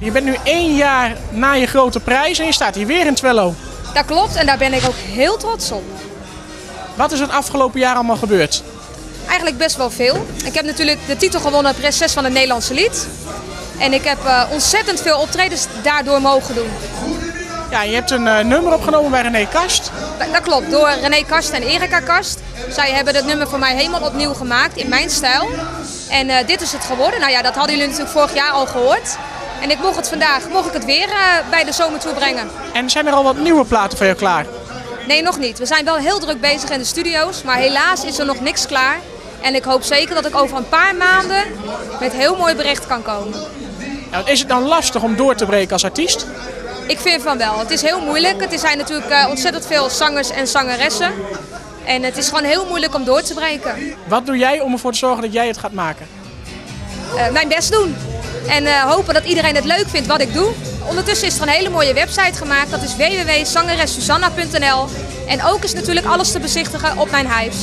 Je bent nu 1 jaar na je grote prijs en je staat hier weer in Twello. Dat klopt en daar ben ik ook heel trots op. Wat is het afgelopen jaar allemaal gebeurd? Eigenlijk best wel veel. Ik heb natuurlijk de titel gewonnen Prinses van het Nederlandse Lied. En ik heb ontzettend veel optredens daardoor mogen doen. Ja, je hebt een nummer opgenomen bij René Kast. Dat klopt, door René Kast en Erika Kast. Zij hebben het nummer voor mij helemaal opnieuw gemaakt in mijn stijl. En dit is het geworden. Nou ja, dat hadden jullie natuurlijk vorig jaar al gehoord. En ik mocht het weer bij de Zomertour brengen. En zijn er al wat nieuwe platen voor jou klaar? Nee, nog niet. We zijn wel heel druk bezig in de studio's, maar helaas is er nog niks klaar. En ik hoop zeker dat ik over een paar maanden met heel mooi bericht kan komen. Nou, is het dan lastig om door te breken als artiest? Ik vind van wel. Het is heel moeilijk. Er zijn natuurlijk ontzettend veel zangers en zangeressen. En het is gewoon heel moeilijk om door te breken. Wat doe jij om ervoor te zorgen dat jij het gaat maken? Mijn best doen. En hopen dat iedereen het leuk vindt wat ik doe. Ondertussen is er een hele mooie website gemaakt. Dat is www.zangeressusanna.nl. En ook is natuurlijk alles te bezichtigen op mijn huis.